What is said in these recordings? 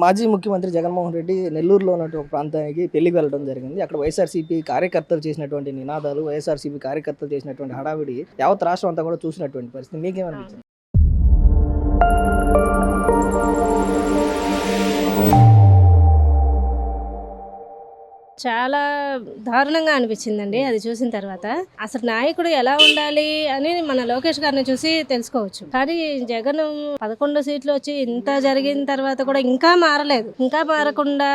మాజీ ముఖ్యమంత్రి జగన్మోహన్ రెడ్డి నెల్లూరులో ఉన్నటువంటి ఒక ప్రాంతానికి పెళ్లికి వెళ్ళడం జరిగింది. అక్కడ వైఎస్ఆర్సీపీ కార్యకర్తలు చేసినటువంటి నినాదాలు, వైఎస్ఆర్సీపీ కార్యకర్తలు చేసినటువంటి హడావిడి యావత్ రాష్ట్రం అంతా కూడా చూసినటువంటి పరిస్థితి. మీకేమనిపించింది? చాలా దారుణంగా అనిపించిందండి అది చూసిన తర్వాత. అసలు నాయకుడు ఎలా ఉండాలి అని మన లోకేష్ గారిని చూసి తెలుసుకోవచ్చు. కానీ జగన్ 11 సీట్లు వచ్చి ఇంత జరిగిన తర్వాత కూడా ఇంకా మారలేదు. ఇంకా మారకుండా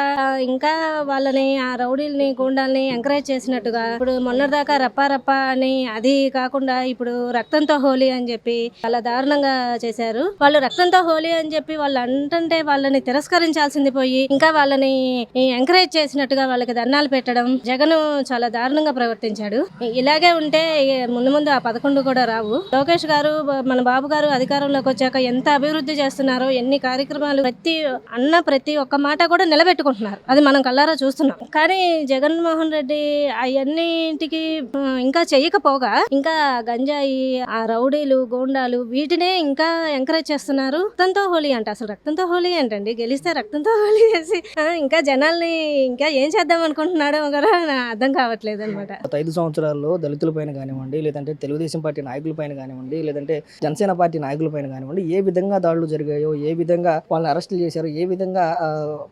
ఇంకా వాళ్ళని ఆ రౌడీల్ని గూండాల్ని ఎంకరేజ్ చేసినట్టుగా ఇప్పుడు మొన్నటిదాకా రప్పా అని, అది కాకుండా ఇప్పుడు రక్తంతో హోలీ అని చెప్పి చాలా దారుణంగా చేశారు. వాళ్ళు రక్తంతో హోలీ అని చెప్పి వాళ్ళు అంటుంటే వాళ్ళని తిరస్కరించాల్సింది పోయి ఇంకా వాళ్ళని ఎంకరేజ్ చేసినట్టుగా వాళ్ళకి దండాలు పెట్టడం. జగన్ చాలా దారుణంగా ప్రవర్తించాడు. ఇలాగే ఉంటే ముందు ఆ 11 కూడా రావు. లోకేష్ గారు, మన బాబు గారు అధికారంలోకి వచ్చాక ఎంత అభివృద్ధి చేస్తున్నారో, ఎన్ని కార్యక్రమాలు, ప్రతి ఒక్క మాట కూడా నిలబెట్టుకుంటున్నారు. అది మనం కళ్ళారా చూస్తున్నాం. కానీ జగన్మోహన్ రెడ్డి అవన్నింటికి ఇంకా చెయ్యకపోగా ఇంకా గంజాయి, ఆ రౌడీలు, గోండాలు వీటినే ఇంకా ఎంకరేజ్ చేస్తున్నారు. రక్తంతో హోలీ అంట. అసలు రక్తంతో హోలీ ఏంటండి? గెలిస్తే రక్తంతో హోలీ చేసి ఇంకా జనాల్ని ఇంకా ఏం చేద్దాం అనుకుంటున్నాడో కూడా అర్థం కావట్లేదు అనమాట. 5 సంవత్సరాల్లో దళితుల పైన కానివ్వండి, లేదంటే తెలుగుదేశం పార్టీ నాయకుల పైన కానివ్వండి, లేదంటే జనసేన పార్టీ నాయకుల పైన కానివ్వండి, ఏ విధంగా దాడులు జరిగాయో, ఏ విధంగా వాళ్ళని అరెస్టులు చేశారో, ఏ విధంగా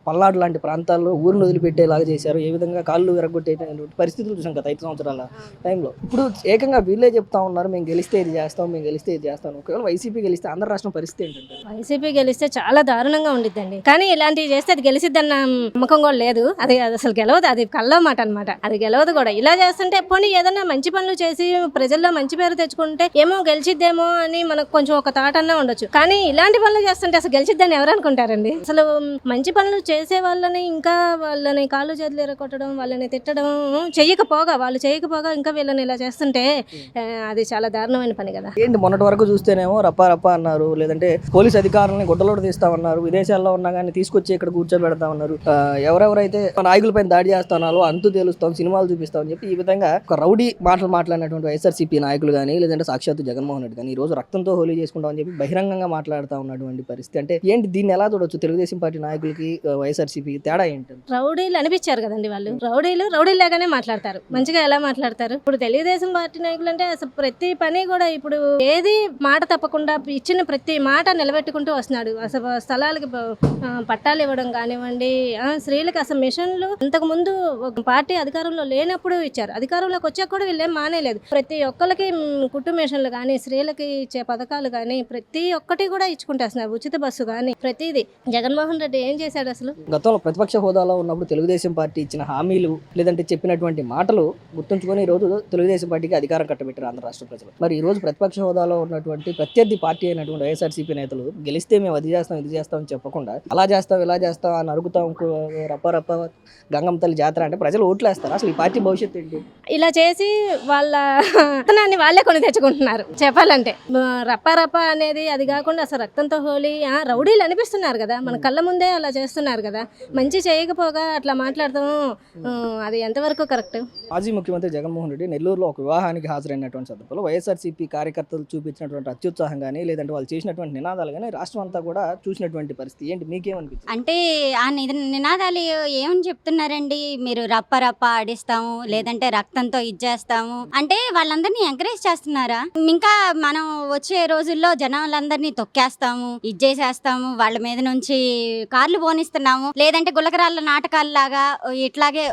పల్నాడు లాంటి ప్రాంతాల్లో ఊరిని వదిలిపెట్టేలాగా చేశారు, ఏ విధంగా కాళ్ళు విరగొట్టేటువంటి పరిస్థితులు చూసాం గత 5 సంవత్సరాల టైంలో. ఇప్పుడు ఏకంగా వీళ్ళే చెప్తా ఉన్నారు, మేము గెలిస్తే ఇది చేస్తాం, మేము గెలిస్తే ఇది చేస్తాం. ఒకవేళ వైసీపీ గెలిస్తే ఆంధ్ర రాష్ట్రం పరిస్థితి ఏంటంటే? వైసీపీ గెలిస్తే చాలా దారుణంగా ఉండిద్దండి. కానీ ఇలాంటివి చేస్తే అది గెలిసిద్దన్న నమ్మకం కూడా లేదు. అది అసలు గెలవదు. అది కళ్ళ మాట అనమాట. అది గెలవదు కూడా. ఇలా చేస్తుంటే పోనీ ఏదైనా మంచి పనులు చేసి ప్రజల్లో మంచి పేరు తెచ్చుకుంటే ఏమో గెలిచిద్దేమో అని మనకు కొంచెం ఒక థాట్ అన్నా ఉండొచ్చు. కానీ ఇలాంటి పనులు చేస్తుంటే అసలు గెలిచిద్దని ఎవరు అనుకుంటారండి? అసలు మంచి పనులు చేసే వాళ్ళని ఇంకా వాళ్ళని కాళ్ళు చేతులు ఎరగొట్టడం, వాళ్ళని తిట్టడం వాళ్ళు చేయకపోగా ఇంకా వీళ్ళని ఇలా చేస్తుంటే అది చాలా దారుణమైన పని కదా. ఏంటి మొన్నటి వరకు చూస్తేనేమో రప్పా అన్నారు, లేదంటే పోలీస్ అధికారులని గుడ్డలోడు తీస్తామన్నారు, విదేశాల్లో ఉన్నా కానీ తీసుకొచ్చి ఇక్కడ కూర్చోబెడతా ఉన్నారు, ఎవరెవరైతే నాయకులపైన దాడి చేస్తున్నారో అంతు తేలుస్తాం, సినిమాలు చూపిస్తాం అని చెప్పి ఈ విధంగా ఒక రౌడీ మాట్లాడినటువంటి వైఎస్ఆర్సీపీ నాయకులు కానీ, లేదంటే సాక్షాత్తు జగన్మోహన్ రెడ్డి కానీ ఈ రోజు రక్తంతో హోలీ చేసుకుంటాం అని చెప్పి బహిరంగంగా మాట్లాడుతూ ఉన్నటువంటి పరిస్థితి. అంటే ఏంటి, దీన్ని ఎలా చూడొచ్చు? తెలుగుదేశం పార్టీ నాయకులకి వైఎస్ఆర్సీపీ తేడా ఏంటి? రౌడీలు అనిపించారు కదండి వాళ్ళు. రౌడీలాగానే మాట్లాడతారు. మంచిగా ఎలా మాట్లాడతారు? ఇప్పుడు తెలుగుదేశం పార్టీ నాయకులు అంటే అసలు ప్రతి పని కూడా ఇప్పుడు ఏది మాట తప్పకుండా ఇచ్చిన ప్రతి మాట నిలబెట్టుకుంటూ వస్తున్నాడు. అసలు స్థలాలకి పట్టాలు ఇవ్వడం కానివ్వండి, స్త్రీలకు అసలు మిషన్లు అంతకు ముందు పార్టీ అధికారంలో లేనప్పుడు ఇచ్చారు. అధికారంలోకి వచ్చాక కూడా వీళ్ళేం మానేలేదు. ప్రతి ఒక్కరికి కుటుంబ మిషన్లు కానీ, స్త్రీలకి ఇచ్చే పథకాలు కానీ ప్రతి ఒక్కటి కూడా ఇచ్చుకుంటేస్తున్నారు. ఉచిత బస్సు కానీ ప్రతిదీ. జగన్మోహన్ రెడ్డి ఏం చేశాడు అసలు? గతంలో ప్రతిపక్ష హోదాలో ఉన్నప్పుడు తెలుగుదేశం పార్టీ ఇచ్చిన హామీలు, లేదంటే చెప్పినటువంటి మాటలు గుర్తుంచుకొని ఈ రోజు తెలుగుదేశం పార్టీకి అధికారం కట్టబెట్టారు ఆంధ్ర రాష్ట్ర ప్రజలు. మరి ఈ రోజు ప్రతిపక్ష హోదాలో ఉన్నటువంటి ప్రత్యర్థి పార్టీ అయినటువంటి వైఎస్ఆర్సీపీ నేతలు గెలిస్తే మేము అది చేస్తాం, ఇది చేస్తాం అని చెప్పకుండా అలా చేస్తాం, ఇలా చేస్తాం అని అరుగుతాం, రప్ప గంగమ్మ తల్లి జాతర అంటే ప్రజలు ఓట్లేస్తారు. అసలు ఈ పార్టీ భవిష్యత్తు ఏంటి? ఇలా చేసి వాళ్ళ రక్తాన్ని వాళ్ళే కొని తెచ్చుకుంటున్నారు చెప్పాలంటే. రప్ప అనేది అది కాకుండా అసలు రక్తంతో హోలీ, రౌడీలు అనిపిస్తున్నారు కదా మన కళ్ళ ముందే. అలా చేస్తున్నారు కదా. మంచి చేయకపోగా అట్లా మాట్లాడతాం, అది ఎంతవరకు కరెక్ట్? మాజీ ముఖ్యమంత్రి జగన్మోహన్ రెడ్డి నెల్లూరులో ఒక వివాహానికి హాజరైనటువంటి సందర్భంలో వైఎస్ఆర్సీపీ కార్యకర్తలు చూపించినటువంటి అత్యుత్సాహం కానీ, లేదంటే వాళ్ళు చేసినటువంటి నినాదాలు కానీ రాష్ట్రం అంతా కూడా చూసినటువంటి పరిస్థితి. ఏంటి, మీకేమనిపించింది? అంటే ఆ నినాదాలు ఏమని చెప్తున్నారండి? మీరు రప్ప ఆడిస్తాము, లేదంటే రక్తంతో ఇచ్చేస్తాము అంటే వాళ్ళందరినీ ఎంకరేజ్ చేస్తున్నారా? ఇంకా మనం వచ్చే రోజుల్లో జనాలందరినీ తొక్కేస్తాము, ఇచ్చేసేస్తాము, వాళ్ళ మీద నుంచి కార్లు పోనిస్తున్నాము, లేదంటే గులకరాళ్ళ నాటకాలు లాగా ఇట్లాగే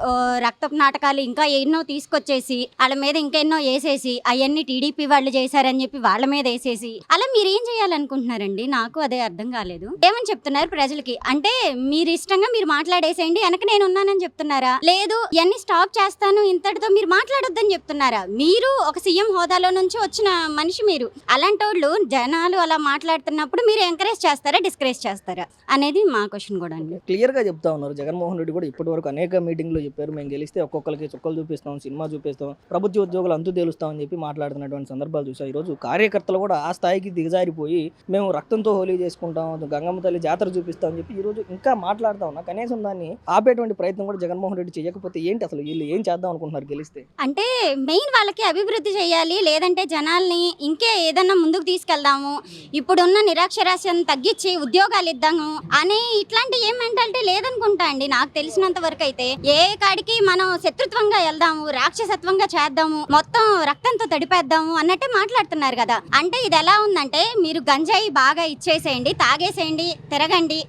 రక్తపు నాటకాలు ఇంకా ఎన్నో తీసుకొచ్చేసి వాళ్ళ మీద ఇంకెన్నో వేసేసి అవన్నీ టీడీపీ వాళ్ళు చేశారని చెప్పి వాళ్ళ మీద వేసేసి అలా మీరు ఏం చేయాలనుకుంటున్నారండి? నాకు అదే అర్థం కాలేదు. ఏమని చెప్తున్నారు ప్రజలకి? అంటే మీరు ఇష్టంగా మీరు మాట్లాడేసేయండి, వెనక నేను ఉన్నానని చెప్తున్నారా? లేదు ఇవన్నీ స్టాప్ చేస్తాను ఇంతటితో మీరు మాట్లాడొద్దని చెప్తున్నారా? మీరు ఒక సీఎం హోదాలో నుంచి వచ్చిన మనిషి మీరు. అలాంటి వాళ్ళు జనాలు అలా మాట్లాడుతున్నప్పుడు మీరు ఎంకరేజ్ చేస్తారా, డిస్కరేజ్ చేస్తారా అనేది మా క్వశ్చన్ కూడా అండి. క్లియర్ గా చెప్తా ఉన్నారు జగన్మోహన్ రెడ్డి కూడా. ఇప్పటి వరకు అనేక మీటింగ్లు చెప్పారు, మేము గెలిస్తే ఒక్కొక్కరికి చుక్కలు చూపిస్తాం, సినిమా చూపిస్తాం, ప్రభుత్వ ఉద్యోగులు అంతు తేలుస్తాం అని చెప్పి మాట్లాడుతున్నటువంటి సందర్భాలు చూసాం. ఈ రోజు కార్యకర్తలు కూడా ఆ స్థాయికి దిగజారిపోయి మేము రక్తంతో హోలీ చేసుకుంటాం, గంగమ్మ తల్లి జాతర చూపిస్తాం అని చెప్పి ఈ రోజు ఇంకా మాట్లాడుతా ఉన్నా. కనీసం దాన్ని ఆపేటువంటి ప్రయత్నం కూడా జగన్మోహన్ జగన్మోహన్ రెడ్డి చేయకపోతే ఏంటి అసలు వీళ్ళు ఏం చేద్దాం అనుకుంటున్నారు గెలిస్తే? అంటే మెయిన్ వాళ్ళకి అభివృద్ధి చేయాలి, లేదంటే జనాల్ని ఇంకే ఏదన్నా ముందుకు తీసుకెళ్దాము, ఇప్పుడున్న నిరక్షరాస్యతను తగ్గించి ఉద్యోగాలు ఇద్దాము అనే ఇట్లాంటి ఏ మెంటాలిటీ లేదనుకుంటా అండి. నాకు తెలిసినంత వరకు అయితే ఏ కాడికి మనం శత్రుత్వంగా వెళ్దాము, రాక్షసత్వంగా చేద్దాము, మొత్తం రక్తంతో తడిపేద్దాము అన్నట్టే మాట్లాడుతున్నారు కదా. అంటే ఇది ఎలా ఉందంటే, మీరు గంజాయి బాగా ఇచ్చేసేయండి, తాగేసేయండి, తిరగండి,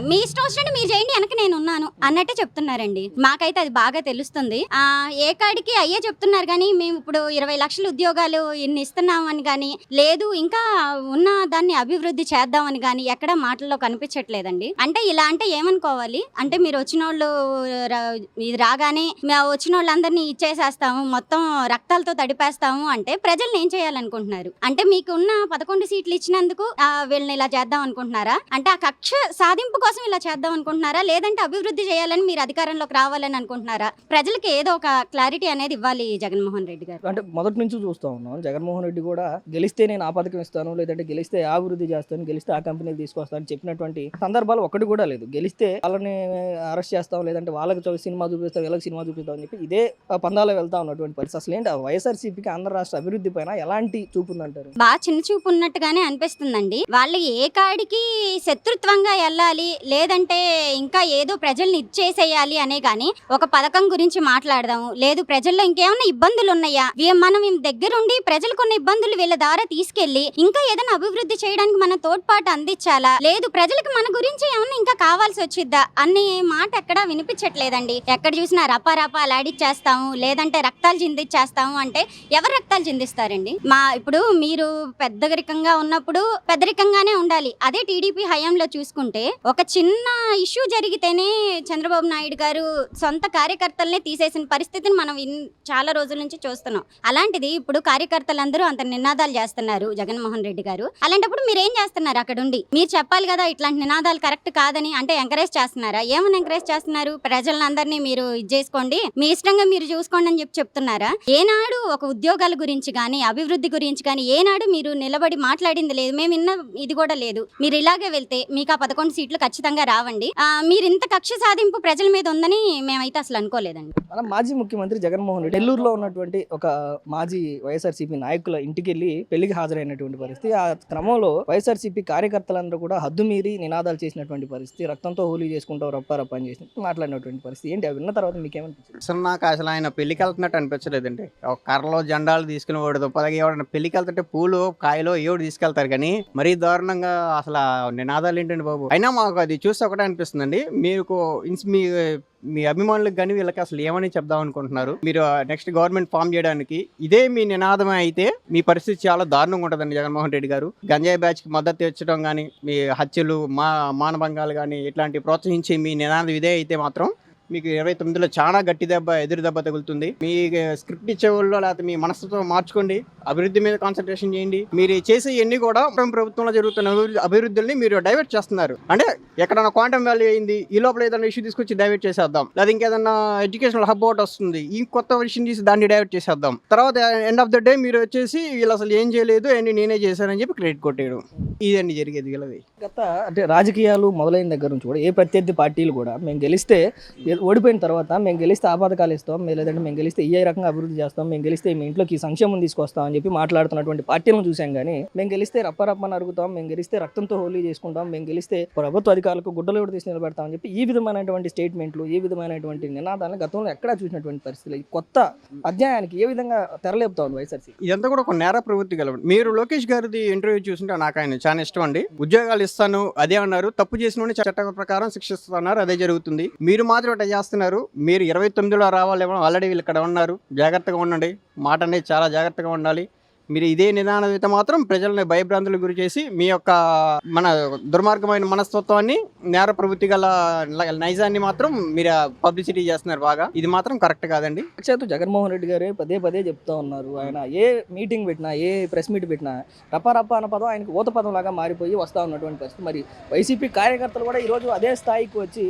మీ ఇష్టం వచ్చినట్టు మీరు చేయండి, వెనక నేను ఉన్నాను అన్నట్టే చెప్తున్నారండి. మాకైతే అది బాగా తెలుస్తుంది. ఏ కాడికి అయ్యే చెప్తున్నారు కానీ మేము ఇప్పుడు 20 లక్షల ఉద్యోగాలు ఇన్ని ఇస్తున్నామని కానీ, లేదు ఇంకా ఉన్న దాన్ని అభివృద్ధి చేద్దామని కానీ ఎక్కడ మాటల్లో కనిపించట్లేదండి. అంటే ఇలా అంటే ఏమనుకోవాలి అంటే, మీరు వచ్చిన వాళ్ళు ఇది రాగానే వచ్చిన వాళ్ళందరినీ ఇచ్చేసేస్తాము, మొత్తం రక్తాలతో తడిపేస్తాము అంటే ప్రజల్ని ఏం చేయాలనుకుంటున్నారు? అంటే మీకు ఉన్న 11 సీట్లు ఇచ్చినందుకు వీళ్ళని ఇలా చేద్దాం అనుకుంటున్నారా? అంటే ఆ కక్ష సాధింపు కోసం ఇలా చేద్దాం అనుకుంటున్నారా, లేదంటే అభివృద్ధి చేయాలని మీరు అధికారంలోకి రావాలని అనుకుంటున్నారా? ప్రజలకి ఏదో ఒక క్లారిటీ అనేది ఇవ్వాలి జగన్మోహన్ రెడ్డి గారు. అంటే మొదటి నుంచి చూస్తూ ఉన్నాం, జగన్మోహన్ రెడ్డి కూడా గెలిస్తే నేను ఆ పథకం ఇస్తాను, లేదంటే గెలిస్తే అభివృద్ధి చేస్తాను, గెలిస్తే ఆ కంపెనీకి తీసుకొస్తాను చెప్పినటువంటి సందర్భాలు ఒకటి కూడా లేదు. గెలిస్తే వాళ్ళని అరెస్ట్ చేస్తాం, లేదంటే వాళ్ళకి సినిమా చూపిస్తాం, వీళ్ళకి సినిమా చూపిస్తాం అని చెప్పి ఇదే పందాలో వెళ్తా ఉన్నటువంటి పరిస్థితి. అసలు ఏంటి వైఎస్ఆర్సీపీకి ఆంధ్ర రాష్ట్ర అభివృద్ధి పైన ఎలాంటి చూపు ఉందంటారు? బాగా చిన్న చూపు ఉన్నట్టుగానే అనిపిస్తుందండి. వాళ్ళు ఏ కాడికి శత్రుత్వంగా వెళ్ళాలి, లేదంటే ఇంకా ఏదో ప్రజల్ని ఇచ్చేసేయాలి అనే కానీ ఒక పథకం గురించి మాట్లాడదాము, లేదు ప్రజల్లో ఇంకేమైనా ఇబ్బందులు ఉన్నాయా, మనం దగ్గరుండి ప్రజలకు ఉన్న ఇబ్బందులు వీళ్ళ ద్వారా తీసుకెళ్లి ఇంకా ఏదైనా అభివృద్ధి చేయడానికి మన తోడ్పాటు అందించాలా, లేదు ప్రజలకు మన గురించి ఏమన్నా ఇంకా కావాల్సి వచ్చిద్దా అనే మాట ఎక్కడా వినిపించట్లేదండి. ఎక్కడ చూసినా రపారపా లాడిచ్చేస్తాము, లేదంటే రక్తాలు చిందిచ్చేస్తాము అంటే ఎవరు రక్తాలు చిందిస్తారండి? ఇప్పుడు మీరు పెద్దరికంగా ఉన్నప్పుడు పెద్దరికంగానే ఉండాలి. అదే టీడీపీ హయాంలో చూసుకుంటే ఒక చిన్న ఇష్యూ జరిగితేనే చంద్రబాబు నాయుడు గారు సొంత కార్యకర్తలనే తీసేసిన పరిస్థితిని మనం చాలా రోజుల నుంచి చూస్తున్నాం. అలాంటిది ఇప్పుడు కార్యకర్తలందరూ అంత నినాదాలు చేస్తున్నారు జగన్మోహన్ రెడ్డి గారు. అలాంటప్పుడు మీరు ఏం చేస్తున్నారు? అక్కడ ఉండి మీరు చెప్పాలి కదా ఇట్లాంటి నినాదాలు కరెక్ట్ కాదని. అంటే ఎంకరేజ్ చేస్తున్నారా? ఏమని ఎంకరేజ్ చేస్తున్నారు? ప్రజలందరినీ మీరు ఇది చేసుకోండి, మీ ఇష్టంగా మీరు చూసుకోండి అని చెప్తున్నారా? ఏనాడు ఒక ఉద్యోగాల గురించి కానీ అభివృద్ధి గురించి కానీ ఏనాడు మీరు నిలబడి మాట్లాడింది లేదు. మేము విన్న ఇది కూడా లేదు. మీరు ఇలాగే వెళ్తే మీకు ఆ 11 సీట్లు ఖచ్చితంగా రావండి. మీరు ఇంత కక్ష సాధింపు ప్రజల మీద ఉందని మేమైతే అసలు అనుకోలేదండి. మన మాజీ ముఖ్యమంత్రి జగన్మోహన్ రెడ్డి నెల్లూరులో ఉన్నటువంటి ఒక మాజీ వైఎస్ఆర్సీపీ నాయకుల ఇంటికి వెళ్ళి పెళ్లికి హాజరైనటువంటి పరిస్థితి. ఆ క్రమంలో వైఎస్ఆర్సీపీ కార్యకర్తలందరూ కూడా హద్దు మీరి నినాదాలు చేసినటువంటి పరిస్థితి, రక్తంతో హోలీ చేసుకుంటావు రప్ప అని చేసి మాట్లాడినటువంటి పరిస్థితి. ఏంటి అవి విన్న తర్వాత మీకు ఏమనిపించింది? అసలు నాకు అసలు ఆయన పెళ్లికి వెళ్తున్నట్టు అనిపించలేదండి. ఒక కర్రలో జెండాలు తీసుకుని వాడు దుప్పదగా ఎవడన్నా పెళ్లికి వెళ్తుంటే పూలు కాయలో ఏడు తీసుకెళ్తారు కానీ మరీ దారుణంగా అసలు నినాదాలు ఏంటండి బాబు. అయినా మాకు అది చూస్తే ఒకటే అనిపిస్తుందండి, మీకు మీ అభిమానులకు కానీ వీళ్ళకి అసలు ఏమని చెప్దాం అనుకుంటున్నారు? మీరు నెక్స్ట్ గవర్నమెంట్ ఫామ్ చేయడానికి ఇదే మీ నినాదమే అయితే మీ పరిస్థితి చాలా దారుణంగా ఉంటుందండి. జగన్మోహన్ రెడ్డి గారు గంజాయి బ్యాచ్ కి మద్దతు తెచ్చడం కానీ, మీ హత్యలు మానభంగాలు కానీ ఇట్లాంటి ప్రోత్సహించి మీ నినాదం ఇదే అయితే మాత్రం మీకు 29లో చాలా గట్టి ఎదురు దెబ్బ తగులుతుంది. మీ స్క్రిప్ట్ ఇచ్చే వాళ్ళు లేకపోతే మీ మనస్తత్వం మార్చుకోండి, అభివృద్ధి మీద కాన్సన్ట్రేషన్ చేయండి. మీరు చేసే ఎన్ని కూడా ప్రభుత్వంలో జరుగుతున్న అభివృద్ధుల్ని మీరు డైవర్ట్ చేస్తున్నారు. అంటే ఎక్కడన్నా క్వాంటమ్ వాల్యూ అయింది, ఈ లోపల ఏదైనా ఇష్యూ తీసుకొచ్చి డైవర్ట్ చేసేద్దాం, లేదా ఇంకేదన్నా ఎడ్యుకేషనల్ హబ్ అవుట్ వస్తుంది, ఈ కొత్త విషయం తీసి దాన్ని డైవర్ట్ చేసేద్దాం. తర్వాత ఎండ్ ఆఫ్ ద డే మీరు వచ్చేసి వీళ్ళు అసలు ఏం చేయలేదు అండ్ నేనే చేశానని చెప్పి క్రెడిట్ కొట్టేయడం, ఇదండి జరిగేది వీళ్ళది. గత అంటే రాజకీయాలు మొదలైన దగ్గర నుంచి కూడా ఏ ప్రత్యర్థి పార్టీలు కూడా మేము గెలిస్తే ఓడిపోయిన తర్వాత మేము గెలిస్తే ఆ పథకాలు ఇస్తాం, లేదంటే మేము గెలిస్తే ఏ రకంగా అభివృద్ధి చేస్తాం, మేము గెలిస్తే మీ ఇంట్లోకి సంక్షేమం తీసుకొస్తాం అని చెప్పి మాట్లాడుతున్నటువంటి పార్టీలను చూసాం. కానీ మేము గెలిస్తే రప్పని అరుగుతాం, మేము గెలిస్తే రక్తంతో హోలీ చేసుకుంటాం, మేము గెలిస్తే ప్రభుత్వ అధికారులకు గుడ్డలు కూడా తీసి నిలబెడతాం అని చెప్పి ఈ విధమైనటువంటి స్టేట్మెంట్లు, ఈ విధమైనటువంటి నినాదాలను గతంలో ఎక్కడా చూసినటువంటి పరిస్థితులు కొత్త అధ్యాయానికి ఏ విధంగా తెరలేపుతా ఉంది వైఎస్ఆర్సీ? ఇదంతా కూడా ఒక నేర ప్రవృత్తి కలవండి. మీరు లోకేష్ గారిది ఇంటర్వ్యూ చూస్తుంటే నాకు ఆయన చాలా ఇష్టం అండి. ఉద్యోగాలు ఇస్తాను అదే అన్నారు, తప్పు చేసిన చట్ట ప్రకారం శిక్షిస్తున్నారు, అదే జరుగుతుంది. మీరు మాత్రం అట్లా చేస్తున్నారు. మీరు 29లో రావాలేమో, ఆల్రెడీ వీళ్ళు ఇక్కడ ఉన్నారు, జాగ్రత్తగా ఉండండి. మాట అనేది చాలా జాగ్రత్తగా ఉండాలి. మీరు ఇదే నిదానం అయితే మాత్రం ప్రజలని భయభ్రాంతులకు గురి చేసి మీ యొక్క మన దుర్మార్గమైన మనస్తత్వాన్ని, నేర ప్రవృత్తి గల నైజాన్ని మాత్రం మీరు పబ్లిసిటీ చేస్తున్నారు బాగా. ఇది మాత్రం కరెక్ట్ కాదండి. జగన్మోహన్ రెడ్డి గారే పదే పదే చెప్తా ఉన్నారు, ఆయన ఏ మీటింగ్ పెట్టినా, ఏ ప్రెస్ మీట్ పెట్టినా రప్ప అన్న పదం ఆయనకు ఊత పదం లాగా మారిపోయి వస్తూ ఉన్నటువంటి పరిస్థితి. మరి వైసీపీ కార్యకర్తలు కూడా ఈరోజు అదే స్థాయికి వచ్చి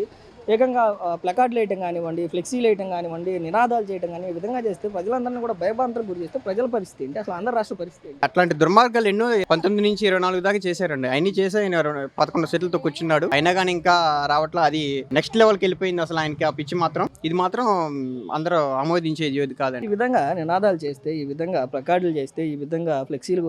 ఏకంగా ప్లకార్డులు వేయటం కానివ్వండి, ఫ్లెక్సీలు వేయటం కానివ్వండి, నినాదాలు చేయటం కానీ ఈ విధంగా చేస్తే ప్రజలందరినీ కూడా భయభ్రాంతులకు గురి చేస్తే ప్రజల పరిస్థితి ఏంటి, అసలు ఆంధ్ర రాష్ట్ర పరిస్థితి ఏంటి? అట్లాంటి దుర్మార్గాలు ఎన్నో 19 నుంచి 24 దాకా చేశారండి. అన్ని చేసి ఆయన 11 సీట్లతో కూర్చున్నాడు. అయినా కానీ ఇంకా రావట్లా. అది నెక్స్ట్ లెవెల్కి వెళ్ళిపోయింది అసలు ఆయనకి ఆ పిచ్చి మాత్రం. ఇది మాత్రం అందరూ ఆమోదించేది కాదండి. ఈ విధంగా నినాదాలు చేస్తే, ఈ విధంగా ప్లకార్డులు చేస్తే, ఈ విధంగా ఫ్లెక్సీలు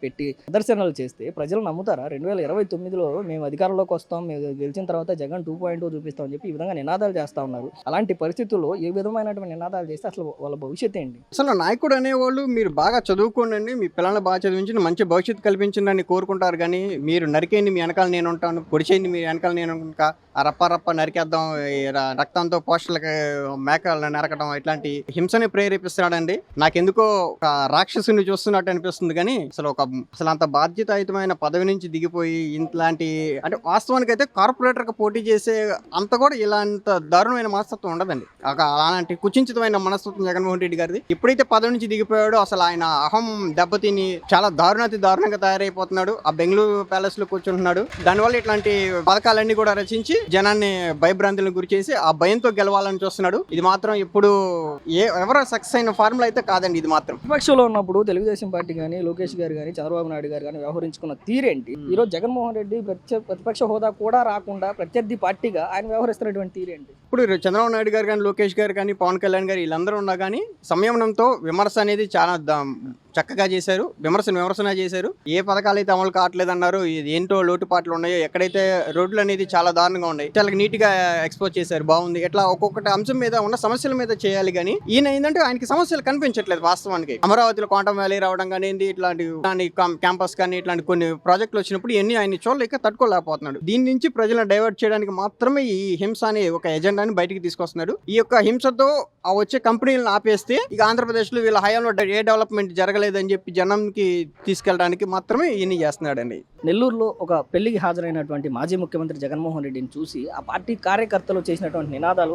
పెట్టి ప్రదర్శనలు చేస్తే ప్రజలు నమ్ముతారా? 2029లో మేము అధికారంలోకి వస్తాం, మేము గెలిచిన తర్వాత జగన్ 2.0 చూపిస్తాం అని చెప్పి ఈ విధంగా నినాదాలు చేస్తా ఉన్నారు. అలాంటి పరిస్థితుల్లో ఏ విధమైనటువంటి నినాదాలు చేస్తే అసలు వాళ్ళ భవిష్యత్తు ఏంటి? అసలు నాయకుడు అనేవాళ్ళు మీరు బాగా చదువుకోండి, మీ పిల్లల్ని బాగా చదివించి మంచి భవిష్యత్తు కల్పించండి కోరుకుంటారు. కానీ మీరు నరికేయండి మీ వెనకాల నేను ఉంటాను, పొడిచేయండి మీ వెనకాల నేను ఉంటా, ఆ రప్ప నరికేద్దాం, రక్తంతో పోస్టర్లకి మేకలను నరకడం, ఇట్లాంటి హింసని ప్రేరేపిస్తున్నాడండి. నాకెందుకో ఒక రాక్షసుని చూస్తున్నట్టు అనిపిస్తుంది. కానీ అసలు అంత బాధ్యతాయుతమైన పదవి నుంచి దిగిపోయి ఇట్లాంటి అంటే వాస్తవానికి అయితే కార్పొరేటర్ కి పోటీ చేసే అంత కూడా ఇలాంటి దారుణమైన మనస్తత్వం ఉండదండి. అలాంటి కుచించితమైన మనస్తత్వం జగన్మోహన్ రెడ్డి గారిది. ఎప్పుడైతే పదవి నుంచి దిగిపోయాడో అసలు ఆయన అహం దెబ్బతిని చాలా దారుణంగా తయారైపోతున్నాడు. ఆ బెంగళూరు ప్యాలెస్ లో కూర్చుంటున్నాడు. దానివల్ల ఇట్లాంటి పథకాలన్నీ కూడా రచించి జనాన్ని భయభ్రాంతులకు గురి చేసి ఆ భయంతో గెలవాలని చూస్తున్నాడు. ఇది మాత్రం ఇప్పుడు ఎవరో సక్సెస్ అయిన ఫార్ములా అయితే కాదండి. ఇది మాత్రం విపక్షంలో ఉన్నప్పుడు తెలుగుదేశం పార్టీ కానీ, లోకేష్ గారు కానీ, చంద్రబాబు నాయుడు గారు కానీ వ్యవహరించుకున్న తీరేంటి? ఈరోజు జగన్మోహన్ రెడ్డి ప్రతిపక్ష హోదా కూడా రాకుండా ప్రత్యర్థి పార్టీగా ఆయన వ్యవహరిస్తున్నటువంటి తీరేంటి? ఇప్పుడు చంద్రబాబు నాయుడు గారు కానీ, లోకేష్ గారు కానీ, పవన్ కళ్యాణ్ గారు వీళ్ళందరూ ఉన్నా కానీ సంయమనంతో విమర్శ అనేది చాలా చక్కగా చేశారు. విమర్శన చేశారు. ఏ పథకాలు అయితే అమలు కావట్లేదు అన్నారు, ఏంటో లోటుపాట్లు ఉన్నాయో, ఎక్కడైతే రోడ్లు అనేది చాలా దారుణంగా ఉన్నాయి చాలా నీట్ గా ఎక్స్పోజ్ చేశారు. బాగుంది. ఇట్లా ఒక్కొక్కటి అంశం మీద ఉన్న సమస్యల మీద చేయాలి. కానీ ఈయన ఏంటంటే ఆయనకి సమస్యలు కనిపించట్లేదు. వాస్తవానికి అమరావతిలో క్వాంటమ్ వ్యాలీ రావడం కానీ, ఇట్లాంటి క్యాంపస్ కానీ, ఇట్లాంటి కొన్ని ప్రాజెక్టులు వచ్చినప్పుడు ఇవన్నీ ఆయన చూడలేక తట్టుకోలేకపోతున్నాడు. దీని నుంచి ప్రజలను డైవర్ట్ చేయడానికి మాత్రమే ఈ హింస అనే ఒక ఎజెండాని బయటికి తీసుకొస్తున్నాడు. ఈ యొక్క హింసతో ఆ వచ్చే కంపెనీలను ఆపేస్తే ఇక ఆంధ్రప్రదేశ్ లో వీళ్ళ హయాంలో ఏ డెవలప్మెంట్ జరగలేదని చెప్పి జనంకి తీసుకెళ్ళడానికి మాత్రమే ఈయన చేస్తున్నాడండి. నెల్లూరులో ఒక పెళ్లికి హాజరైనటువంటి మాజీ ముఖ్యమంత్రి జగన్మోహన్ రెడ్డిని చూసి ఆ పార్టీ కార్యకర్తలు చేసినటువంటి నినాదాలు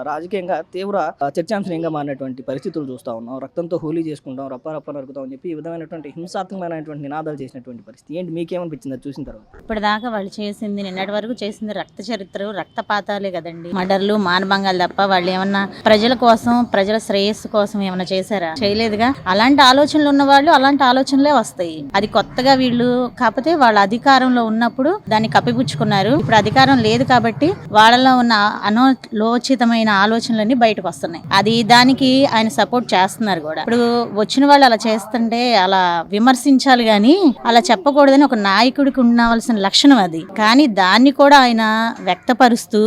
రాజకీయంగా తీవ్ర చర్చాంశనీయంగా మారినటువంటి పరిస్థితులు చూస్తా ఉన్నాం. రక్తంతో హోలీ చేసుకుంటాం, రప్ప నరుకుతాం అని చెప్పి ఈ విధమైనటువంటి హింసాత్మకమైనటువంటి నినాదాలు చేసినటువంటి పరిస్థితి ఏంటి? మీకేమనిపించింది అది చూసిన తర్వాత? ఇప్పటిదాకా వాళ్ళు చేసింది, నిన్నటి వరకు చేసింది రక్త చరిత్ర, రక్తపాతాలే కదండి. మర్డర్లు, మానభంగాలు తప్ప వాళ్ళు ఏమన్నా ప్రజల కోసం, ప్రజల శ్రేయస్సు కోసం ఏమన్నా చేశారా? చేయలేదుగా. అలాంటి ఆలోచనలు ఉన్న వాళ్ళు అలాంటి ఆలోచనలే వస్తాయి. అది కొత్తగా వీళ్ళు కాకపోతే వాళ్ళ అధికారంలో ఉన్నప్పుడు దాన్ని కప్పిపుచ్చుకున్నారు. ఇప్పుడు అధికారం లేదు కాబట్టి వాళ్ళలో ఉన్న అనాలోచితమైన ఆలోచనలన్నీ బయటకు వస్తున్నాయి. అది దానికి ఆయన సపోర్ట్ చేస్తున్నారు కూడా. ఇప్పుడు వచ్చిన వాళ్ళు అలా చేస్తుంటే అలా విమర్శించాలి గాని అలా చెప్పకూడదని ఒక నాయకుడికి ఉండవలసిన లక్షణం అది. కానీ దాన్ని కూడా ఆయన వ్యక్తపరుస్తూ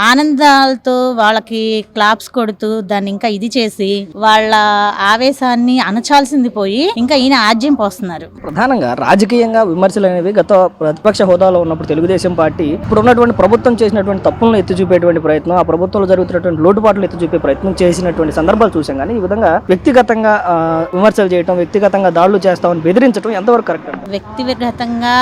ఆనందాలతో వాళ్ళకి క్లాప్స్ కొడుతూ దాన్ని ఇంకా ఇది చేసి వాళ్ళ ఆవేశాన్ని అణచాల్సింది పోయి ఇంకా ఈయన ఆజ్యం పోస్తున్నారు. ప్రధానంగా రాజకీయంగా విమర్శలు అనేవి గత ప్రతిపక్ష హోదాలో ఉన్నప్పుడు తెలుగుదేశం పార్టీ ఇప్పుడు ఉన్నటువంటి ప్రభుత్వం చేసినటువంటి తప్పులను ఎత్తి చూపేటువంటి ప్రయత్నం, ఆ ప్రభుత్వంలో జరుగుతున్నటువంటి లోటుపాట్లు ఎత్తి చూపే ప్రయత్నం చేసినటువంటి సందర్భాలు చూసాం. కానీ ఈ విధంగా వ్యక్తిగతంగా విమర్శలు చేయడం, వ్యక్తిగతంగా దాడులు చేస్తామని బెదిరించడం ఎంతవరకు కరెక్ట్? వ్యక్తిగతంగా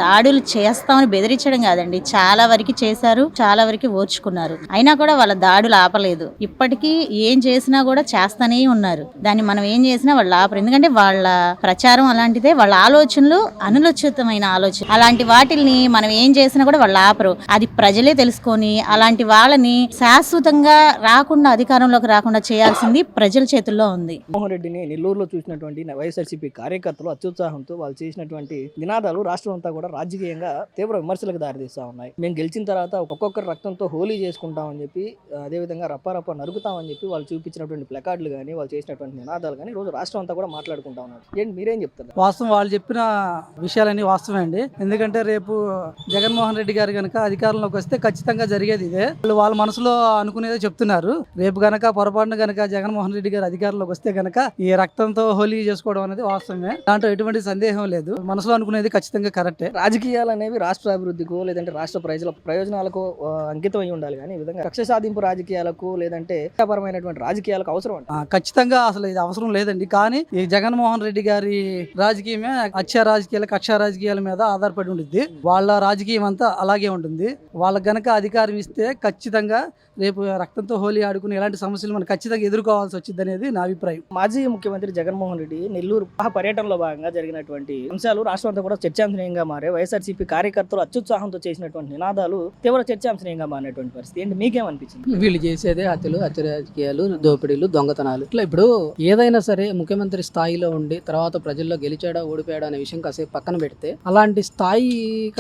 దాడులు చేస్తామని బెదిరించడం కాదండి, చాలా వరకు చేశారు, చాలా వరకు ఓర్చుకున్నారు. అయినా కూడా వాళ్ళ దాడులు ఆపలేదు. ఇప్పటికీ ఏం చేసినా కూడా చేస్తానే ఉన్నారు. దాన్ని మనం ఏం చేసినా వాళ్ళు ఆపరు. ఎందుకంటే వాళ్ళ ప్రచారం అలాంటిదే, వాళ్ళ ఆలోచనలు అనులోచితమైన ఆలోచన. అలాంటి వాటిల్ని మనం ఏం చేసినా కూడా వాళ్ళు ఆపరు. అది ప్రజలే తెలుసుకొని అలాంటి వాళ్ళని శాశ్వతంగా రాకుండా, అధికారంలోకి రాకుండా చేయాల్సింది ప్రజల చేతుల్లో ఉంది. జగన్మోహన్ రెడ్డిని నెల్లూరులో చూసినటువంటి వైఎస్ఆర్సీపీ కార్యకర్తలు అత్యుత్సాహంతో వాళ్ళు చేసినటువంటి నినాదాలు రాష్ట్రం అంతా కూడా రాజకీయంగా తీవ్ర విమర్శలకు దారితీస్తా ఉన్నాయి. మేము గెలిచిన తర్వాత ఒక్కొక్కరు రక్తంతో హోలీ చేసుకుంటామని చెప్పి, అదేవిధంగా రప్ప నరుకుతామని చెప్పి వాళ్ళు చూపించినటువంటి ప్లకార్డులు కానీ, వాళ్ళు చేసినటువంటి నినాదాలు కానీ రోజు రాష్ట్రం అంతా కూడా మాట్లాడుకుంటా ఉన్నారు. ఏంటి మీరేం చెప్తారు? వాస్తవం వాళ్ళు చెప్పిన విషయాలన్నీ వాస్తవమే అండి. ఎందుకంటే రేపు జగన్మోహన్ రెడ్డి గారు కనుక అధికారంలోకి వస్తే ఖచ్చితంగా జరిగేది ఇదే. వాళ్ళ మనసులో అనుకునేదే చెప్తున్నారు. రేపు గనక పొరపాటున గనక జగన్మోహన్ రెడ్డి గారు అధికారంలోకి వస్తే గనక ఈ రక్తంతో హోలీ చేసుకోవడం అనేది వాస్తవమే, దాంట్లో ఎటువంటి సందేహం లేదు. మనసులో అనుకునేది ఖచ్చితంగా కరెక్టే. రాజకీయాలు అనేవి రాష్ట్ర అభివృద్ధికో లేదంటే రాష్ట్ర ప్రజల ప్రయోజనాలకు అంకితం అయి ఉండాలి. కానీ ఈ విధంగా కక్ష సాధింపు రాజకీయాలకు లేదంటే పరమైనటువంటి రాజకీయాలకు అవసరం అంటే ఖచ్చితంగా అసలు ఇది అవసరం లేదండి. కానీ ఈ జగన్మోహన్ రెడ్డి గారి రాజకీయమే హత్య రాజకీయాలు, కక్ష రాజకీయాల మీద ఆధారపడి ఉంటుంది. వాళ్ళ రాజకీయం అంతా అలాగే ఉంటుంది. వాళ్ళకి గనక అధికారం ఇస్తే ఖచ్చితంగా రేపు రక్తంతో హోలీ ఆడుకుని ఎలాంటి సమస్యలు మనం ఖచ్చితంగా ఎదుర్కోవాల్సి వచ్చింది అనేది నా అభిప్రాయం. మాజీ ముఖ్యమంత్రి జగన్మోహన్ రెడ్డి నెల్లూరు పర్యటనలో భాగంగా జరిగినటువంటి అంశాలు రాష్ట్రం అంతా కూడా చర్చాంశనీయంగా మారే, వైఎస్ఆర్సీపీ కార్యకర్తలు అత్యుత్సాహంతో చేసినటువంటి నినాదాలు తీవ్ర చర్చాంశనీయంగా మారినటువంటి పరిస్థితి. ఏంటి మీకేమనిపించింది? వీళ్ళు చేసేదే హత్యలు, హత్య రాజకీయాలు, దోపిడీలు, దొంగతనాలు. ఇట్లా ఇప్పుడు ఏదైనా సరే ముఖ్యమంత్రి స్థాయిలో ఉండి తర్వాత ప్రజల్లో గెలిచాడా ఓడిపోయాడా అనే విషయం కాసేపు పక్కన పెడితే అలాంటి స్థాయి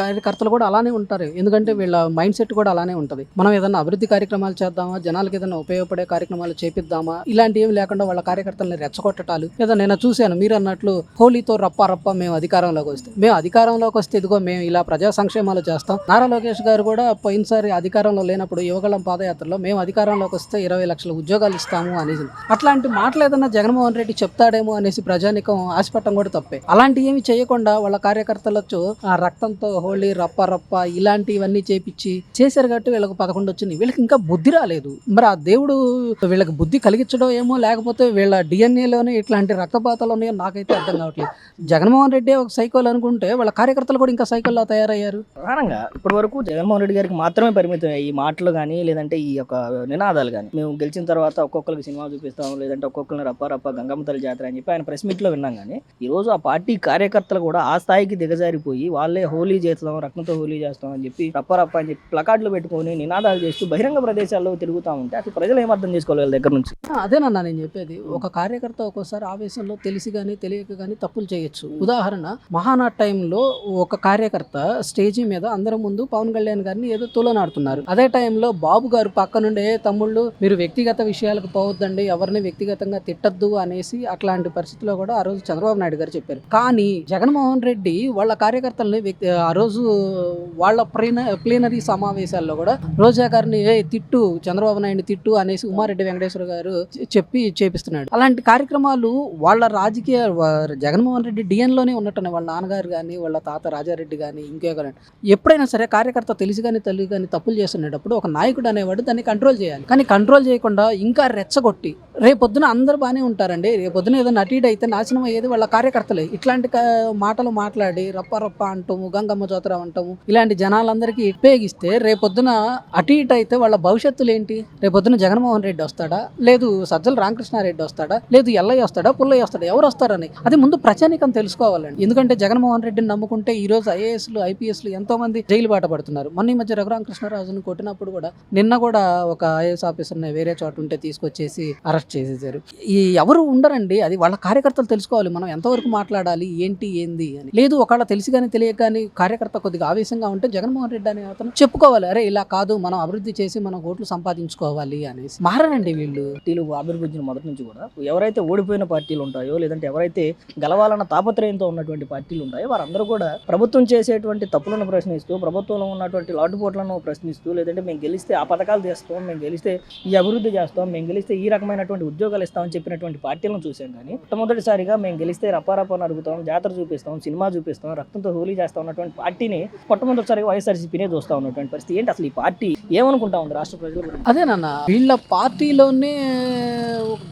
కార్యకర్తలు కూడా అలానే ఉంటారు. ఎందుకంటే వీళ్ళ మైండ్ సెట్ కూడా అలానే ఉంటది. మనం ఏదైనా అభివృద్ధి కార్యక్రమాలు చేద్దామా, జనాలకి ఏదైనా ఉపయోగపడే కార్యక్రమాలు చేపిద్దామా, ఇలాంటి ఏమి లేకుండా వాళ్ళ కార్యకర్తల్ని రెచ్చగొట్టటాలు. ఏదో నేను చూశాను మీరు అన్నట్లు హోలీతో రప్ప మేము అధికారంలోకి వస్తే ఇదిగో మేము ఇలా ప్రజా సంక్షేమాలు చేస్తాం. నారా లోకేష్ గారు కూడా పోయినసారి అధికారంలో లేనప్పుడు యువగళం పాదయాత్రలో మేము అధికారంలోకి వస్తే 20 లక్షల ఉద్యోగాలు ఇస్తాము అనేసి అట్లాంటి మాటలు ఏదన్నా జగన్మోహన్ రెడ్డి చెప్తాడేమో అనేసి ప్రజానికం ఆశపట్టం కూడా తప్పే. అలాంటి ఏమి చేయకుండా వాళ్ళ కార్యకర్తలతో ఆ రక్తంతో హోలీ రప్ప ఇలాంటివన్నీ చేపించి చేశారు కాబట్టి వీళ్ళకి 11 వచ్చింది. వీళ్ళకి ఇంకా బుద్ధి రాలేదు. మరి ఆ దేవుడు వీళ్ళకి బుద్ధి కలిగించడం ఏమో, లేకపోతే వీళ్ళ డిఎన్ఏలోనే ఇట్లాంటి రక్తపాతాలు ఉన్నాయో నాకైతే అర్థం కావట్లేదు. జగన్మోహన్ రెడ్డి ఒక సైకోల్ అనుకుంటే వాళ్ళ కార్యకర్తలు కూడా ఇంకా సైకోల్లా తయారయ్యారు. ప్రధానంగా ఇప్పటి వరకు జగన్మోహన్ రెడ్డి గారికి మాత్రమే పరిమితం ఈ మాటలు కానీ లేదంటే ఈ యొక్క నినాదాలు కానీ. మేము గెలిచిన తర్వాత ఒక్కొక్కరికి సినిమా చూపిస్తాం, లేదంటే ఒక్కొక్కరిని రప్ప గంగమ్మ తల్లి జాతర అని చెప్పి ఆయన ప్రెస్ మీట్ లో విన్నాం. కానీ ఈ రోజు ఆ పార్టీ కార్యకర్తలు కూడా ఆ స్థాయికి దిగజారిపోయి వాళ్ళే హోలీ చేస్తాం, రక్తంతో హోలీ చేస్తాం అని చెప్పి రప్ప అని చెప్పి ప్లకార్డులు పెట్టుకొని నినాదాలు చేస్తూ బహిరంగ ప్రదేశాల్లో తిరుగుతూ ఉంటే అసలు ప్రజలు ఏమర్థం చేసుకోవాలి వీళ్ళ దగ్గర నుంచి? అదేనన్నా నేను చెప్పేది. ఒక కార్యకర్త ఒక్కోసారి ఆవేశంలో తెలిసి కానీ తెలియక కానీ తప్పులు చేయొచ్చు. ఉదాహరణ, మహానాడు టైంలో ఒక కార్యకర్త స్టేజీ మీద అందరి ముందు పవన్ కళ్యాణ్ గారిని ఏదో తులనాడుతున్నారు. అదే టైంలో బాబు గారు పక్క నుండి తమ్ముళ్ళు మీరు వ్యక్తిగత విషయాలకు పోవద్దండి, ఎవరిని వ్యక్తిగతంగా తిట్టద్దు అనేసి అట్లాంటి పరిస్థితిలో కూడా ఆ రోజు చంద్రబాబు నాయుడు గారు చెప్పారు. కానీ జగన్మోహన్ రెడ్డి వాళ్ళ కార్యకర్తల్ని ఆ రోజు వాళ్ళ ప్లీనరీ సమావేశాల్లో కూడా రోజా గారిని తిట్టు, చంద్రబాబు నాయుడు తిట్టు అనేసి ఉమారెడ్డి వెంకటేశ్వర గారు చెప్పి చేపిస్తున్నాడు. అలాంటి కార్యక్రమాలు వాళ్ళ రాజకీయ జగన్మోహన్ రెడ్డి డిఎన్ లోనే ఉన్నట్టున్నాయి. వాళ్ళ నాన్నగారు కానీ వాళ్ళ తాత రాజారెడ్డి కానీ ఇంకెవరైనా ఎప్పుడైనా సరే కార్యకర్త తెలిసి కానీ తల్లి కానీ తప్పులు చేస్తున్నప్పుడు ఒక నాయకుడు అనేవాడు దాన్ని కంట్రోల్ చేయాలి. కానీ కంట్రోల్ చేయకుండా ఇంకా రెచ్చగొట్టి రేపొద్దున అందరూ బాగానే ఉంటారండి, రేపొద్దున ఏదైనా అటు అయితే నాశనం అయ్యేది వాళ్ళ కార్యకర్తలే. ఇట్లాంటి మాటలు మాట్లాడి రప్ప అంటాము, గంగమ్మ జాతర అంటాము, ఇలాంటి జనాలందరికీ ఉపయోగిస్తే రేపొద్దున అటు అయితే వాళ్ళ భవిష్యత్తులు ఏంటి? రేపొద్దున జగన్మోహన్ రెడ్డి వస్తాడా, లేదు సజ్జల రామకృష్ణారెడ్డి వస్తాడా, లేదు ఎల్లయ్య వస్తాడా, పుల్లయ్య వస్తాడా, ఎవరు వస్తారని అది ముందు ప్రజానికం తెలుసుకోవాలండి. ఎందుకంటే జగన్మోహన్ రెడ్డిని నమ్ముకుంటే ఈ రోజు ఐఏఎస్లు ఐపీఎస్లు ఎంతో మంది జైలు బాట పడుతున్నారు. మొన్న ఈ మధ్య రఘురామకృష్ణరాజును కొట్టినప్పుడు కూడా నిన్న కూడా ఒక ఐఏఎస్ ఆఫీసర్ని వేరే చోట ఉంటే తీసుకొచ్చేసి అరెస్ట్ చేసేసారు. ఈ ఎవరు ఉండరండి, అది వాళ్ళ కార్యకర్తలు తెలుసుకోవాలి మనం ఎంతవరకు మాట్లాడాలి ఏంది అని. లేదు ఒకవేళ తెలిసి కానీ తెలియక కానీ కార్యకర్త కొద్దిగా ఆవేశంగా ఉంటే జగన్మోహన్ రెడ్డి అనే అతను చెప్పుకోవాలి, అరే ఇలా కాదు మనం అభివృద్ధి చేసి మనం ఓట్లు సంపాదించుకోవాలి అనేసి. మారనండి వీళ్ళు. పార్టీలు అభివృద్ధిని మొదటి నుంచి కూడా ఎవరైతే ఓడిపోయిన పార్టీలు ఉంటాయో లేదంటే ఎవరైతే గెలవాలన్న తాపత్రయంతో ఉన్నటువంటి పార్టీలు ఉంటాయో వారందరూ కూడా ప్రభుత్వం చేసేటువంటి తప్పులను ప్రశ్నిస్తూ, ప్రభుత్వంలో ఉన్నటువంటి లాటుపోట్లను ప్రశ్నిస్తూ, లేదంటే మేము గెలిస్తే ఆ పథకాలు చేస్తాం, మేము గెలిస్తే ఈ అభివృద్ధి చేస్తాం, మేము గెలిస్తే ఈ రకమైనటువంటి ఉద్యోగాలు ఇస్తామని చెప్పినటువంటి పార్టీలను చూసాం. కానీ మొట్టమొదటిసారిగా మేము గెలిస్తే రప్పారప్పని అడుగుతాం, జాతర చూపిస్తాం, సినిమా చూపిస్తాం, రక్తంతో హోలీ చేస్తాం ఉన్నటువంటి పార్టీని మొట్టమొదటిసారిగా వైఎస్ఆర్సీపీనే చూస్తూ ఉన్నటువంటి పరిస్థితి. ఏంటి అసలు ఈ పార్టీ ఏమనుకుంటా ఉంది రాష్ట్ర ప్రజలు? అదేనన్నా, వీళ్ళ పార్టీలోనే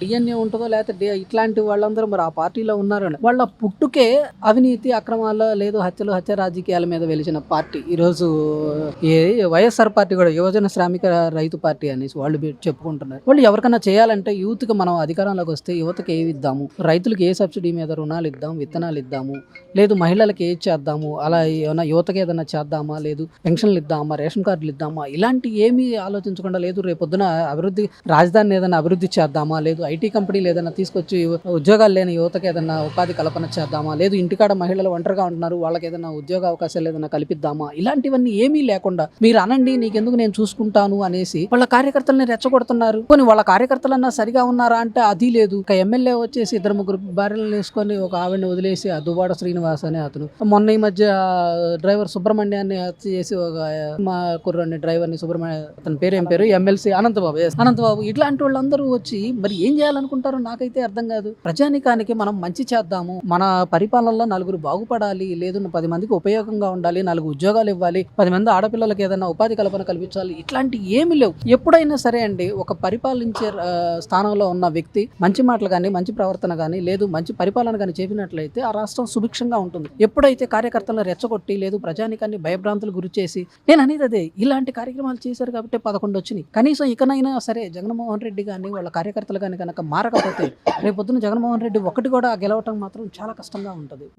డిఎన్ఏ ఉంటుందో లేకపోతే ఇట్లాంటి వాళ్ళందరూ మరి ఆ పార్టీలో ఉన్నారని వాళ్ళ పుట్టుకే అవినీతి అక్రమాల లేదు హత్య రాజకీయాల మీద వెలిచిన పార్టీ. ఈరోజు వైఎస్ఆర్ పార్టీ కూడా యువజన శ్రామిక రైతు పార్టీ అనేసి వాళ్ళు చెప్పుకుంటున్నారు. వాళ్ళు ఎవరికైనా చేయాలంటే యూత్కి మనం అధికారంలోకి వస్తే యువతకి ఏవి ఇద్దాము, రైతులకు ఏ సబ్సిడీ మీద రుణాలు ఇద్దాం, విత్తనాలు ఇద్దాము, లేదు మహిళలకు ఏది చేద్దాము, అలా ఏమైనా యువతకి ఏదైనా చేద్దామా, లేదు పెన్షన్లు ఇద్దామా, రేషన్ కార్డులు ఇద్దామా, ఇలాంటి ఏమీ ఆలోచించకుండా లేదు రేపొద్దున అభివృద్ధి రాజధానిని ఏదైనా అభివృద్ధి చేద్దామా, లేదు ఐటీ కంపెనీలు ఏదైనా తీసుకొచ్చి ఉద్యోగాలు లేని యువతకి ఏదైనా ఉపాధి కల్పన చేద్దామా, లేదు ఇంటికాడ మహిళలు ఒంటరిగా ఉంటున్నారు వాళ్ళకి ఏదైనా ఉద్యోగ అవకాశాలు ఏదైనా కల్పిద్దామా, ఇలాంటివన్నీ ఏమీ లేకుండా మీరు అనండి నీకెందుకు నేను చూసుకుంటాను అనేసి వాళ్ళ కార్యకర్తలని రెచ్చగొడుతున్నారు. కొన్ని వాళ్ళ కార్యకర్తలన్నా సరిగా ఉన్నారా అంటే అది లేదు. ఒక ఎమ్మెల్యే వచ్చేసి 2-3 భార్యలను వేసుకొని ఒక ఆవిడని వదిలేసి ఆ దువ్వాడ శ్రీనివాస్ అనే అతను మొన్న ఈ మధ్య డ్రైవర్ సుబ్రహ్మణ్యాన్ని హత్య చేసి ఒక మా కుర్రాన్ని డ్రైవర్ని సుబ్రహ్మణ్య అతని పేరు ఏం పేరు ఎమ్మెల్సీ అనంతబాబు ఇట్లాంటి వాళ్ళందరూ వచ్చి మరి ఏం చేయాలనుకుంటారో నాకైతే అర్థం కాదు. ప్రజానికానికి మనం మంచి చేద్దాము, మన పరిపాలనలో నలుగురు బాగుపడాలి, లేదు 10 మందికి ఉపయోగంగా ఉండాలి, 4 ఉద్యోగాలు ఇవ్వాలి, 10 మంది ఆడపిల్లలకి ఏదైనా ఉపాధి కల్పన కల్పించాలి, ఇట్లాంటి ఏమి లేవు. ఎప్పుడైనా సరే అండి ఒక పరిపాలించే స్థానం స్థానంలో ఉన్న వ్యక్తి మంచి మాటలు కానీ మంచి ప్రవర్తన కానీ లేదు మంచి పరిపాలన కానీ చేపినట్లయితే ఆ రాష్ట్రం సుభిక్షంగా ఉంటుంది. ఎప్పుడైతే కార్యకర్తలను రెచ్చగొట్టి లేదు ప్రజానికాన్ని భయభ్రాంతులు గురి చేసి, నేను అనేది అదే, ఇలాంటి కార్యక్రమాలు చేశారు కాబట్టి 11 వచ్చినాయి. కనీసం ఇకనైనా సరే జగన్మోహన్ రెడ్డి కానీ వాళ్ళ కార్యకర్తలు కానీ కనుక మారకపోతే రేపొద్దున జగన్మోహన్ రెడ్డి ఒకటి కూడా గెలవటం మాత్రం చాలా కష్టంగా ఉంటుంది.